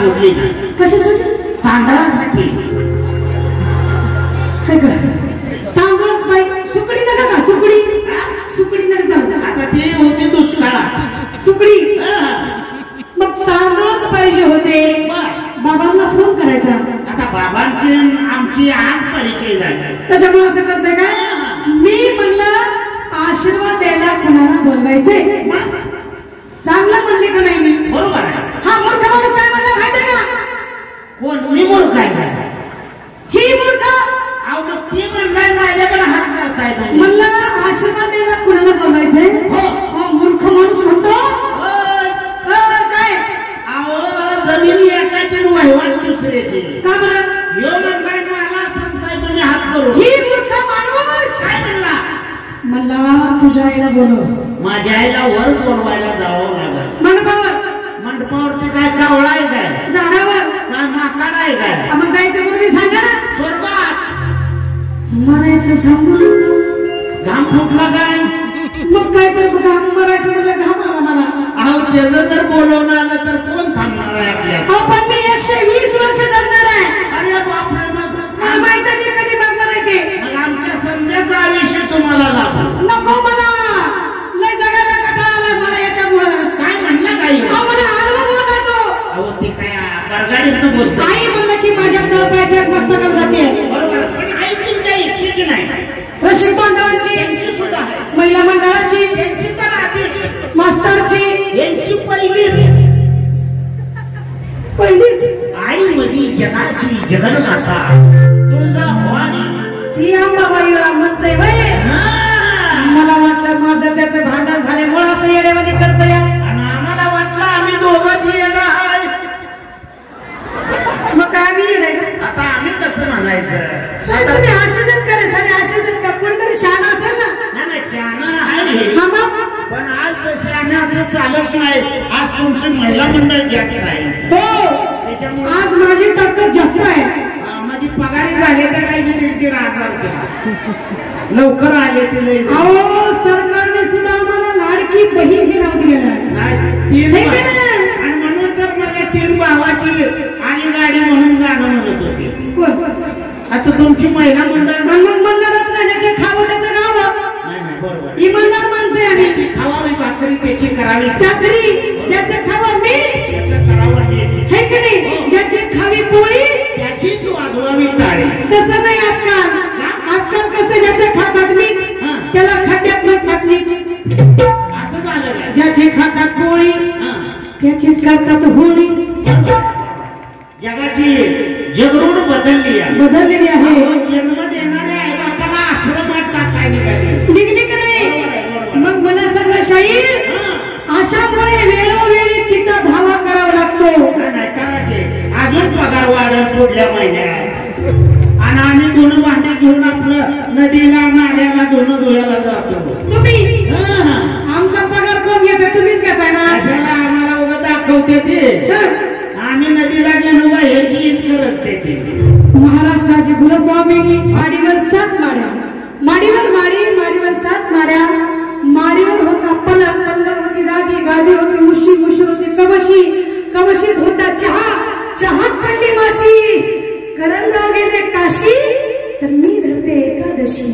सोडली ना. कशासाठी? तांदळासाठी. तांदूळच पाहिजे. सुकडी नका का? सुकडी सुकडी नका जाऊ. आता ती होती दुष्काळात सुकडी. मग तांदूळच पाहिजे होते. बाबांना फोन करायचा. आता बाबांची आमची आज परिचय झाला. त्याच्यामुळे असं करते का? मी म्हणलं आशीर्वाद द्यायला कुणाला बोलवायचंय. चांगलं म्हणले का नाही मी? बरोबर आहे. हा मूर्ख माणूस काय म्हणला माहिती का? कोण? मी मूर्ख आहे का? ही मूर्ख. अहो मग ती म्हणलाय माझ्याकडे हात करताय तुम्ही. म्हणलं आशीर्वाद द्यायला कुणाला बोलवायचंय. हो मूर्ख माणूस म्हणतो. काय? अहो जमिनी एकाची वहिवाट दुसऱ्याची. का बरं? ह्यो म्हणलाय मला सांगताय तुम्ही हात करू. ही मूर्ख माणूस काय म्हणला? मला तुझ्या आईला बोलव. माझ्या आईला वर बोलवायला जावं लागलं. मंडपावर. मंडपावरती काय कावळा आहे काय? झाडावर. काय माकाड आहे काय? मग जायचं कुठे सांगा ना. स्वर्गात. मरायचं सांगू नका. घाम फुटला काय? मग काय तर घाम मरायचं म्हणजे घाम आला मला. अहो त्याचं जर बोलवणं आलं तर कोण थांबणार आहे आपल्याला? अहो पण मी 120 वर्ष जगणार आहे. अरे बापरे. मग मला माहित आहे मी कधी बघणार आहे ते. मग आमच्या संध्याचं आयुष्य तुम्हाला लाभलं. नको मला. लय जगायला कंटाळा आला मला याच्यामुळं. काय म्हणलं काही? अहो मला आडवा बोलला तो. अहो ते काय बरगाडीत बोलतो. आई म्हणलं की माझ्या तळपायाच्या मस्तकाला जाते. बरोबर. पण आई तुमच्या इतकीच नाही. रसिक बांधवांची. यांची सुद्धा आहे. महिला मंडळाची. यांची तर आधीच. मास्तरची. यांची पहिलीच. आई म्हणजे जगाची जगन्माता तुळजाभवानी. ती अंबाबाईला म्हणते बाई. मला वाटलं माझं त्याचं भांडण झाल्यामुळे असं येडेवाणी करतोय. आणि आम्हाला वाटलं आम्ही दोघंच येणं आहे. मग काय आम्ही येणार का? आता आम्ही कसं म्हणायचं? तुम्ही आशाजत करे सारे आशाजत का? कोणतरी शहाणा असेल ना. नाही शहाणं आहे. हा मग. पण आज शहाण्याचं चालत नाही. आज तुमची महिला मंडळ जास्त आहे. हो त्याच्यामुळे आज माझी ताकद जास्त आहे. माझी पगारी झाली तर काही 1,500 लवकर आले तिला. अहो सरकारने सुद्धा आम्हाला लाडकी बहीण हे नाव दिलेलं आहे. आणि म्हणून तर मला 3 भावाची आणि गाडी म्हणून गाणं म्हणत होते. कोण? आता तुमची महिला मंडळ. मग म्हणणारच ना ज्याचे खावं त्याचं गावं. नाही बरोबर. इमानदार माणसे आम्ही. खावावी भाकरी त्याची करावी चाकरी. ज्याचे खावं मीठ त्याचं करावं नीट. हे की नाही? ज्याची खावी पोळी त्याचीच वाजवावी टाळी. तसं नाही आजकाल. आजकाल कसं ज्याचे खातात मीठ त्याला खड्ड्यात टाकली. असं झालं. ज्याचे खातात पोळी त्याचीच करतात होळी. जगाची जगरूड बदललेली आहे. जन्म देणाऱ्या आई बापाला आश्रमात टाकाय निघली का नाही? मग मला सगळं शाहीर अशामुळे वेळोवेळी तिचा धावा करावा लागतो. नाही करा की अजून पगार वाढत पुढल्या महिन्यात. आणि आम्ही धुणं भांडी घेऊन आपलं नदीला नाल्याला धुणं धुवायला जातो. तुम्ही आमचा पगार कोण घेतोय? तुम्हीच घेताय ना. अशाला आम्हाला उभं दाखवते ते. आम्ही नदीला गेलो का ह्याची इतकं रस्ते ते. महाराष्ट्राची कुलस्वामिनी. माडीवर 7 माड्या. माडीवर माडी. माडीवर 7 माड्या. माडीवर होता पलंग. पलंगावर होती गादी. गादी होती उशी. उशीवर होती कवशी. कवशीत होता चहा. चहात पडली माशी. करंजा गेले काशी तर मी धरते एकादशी.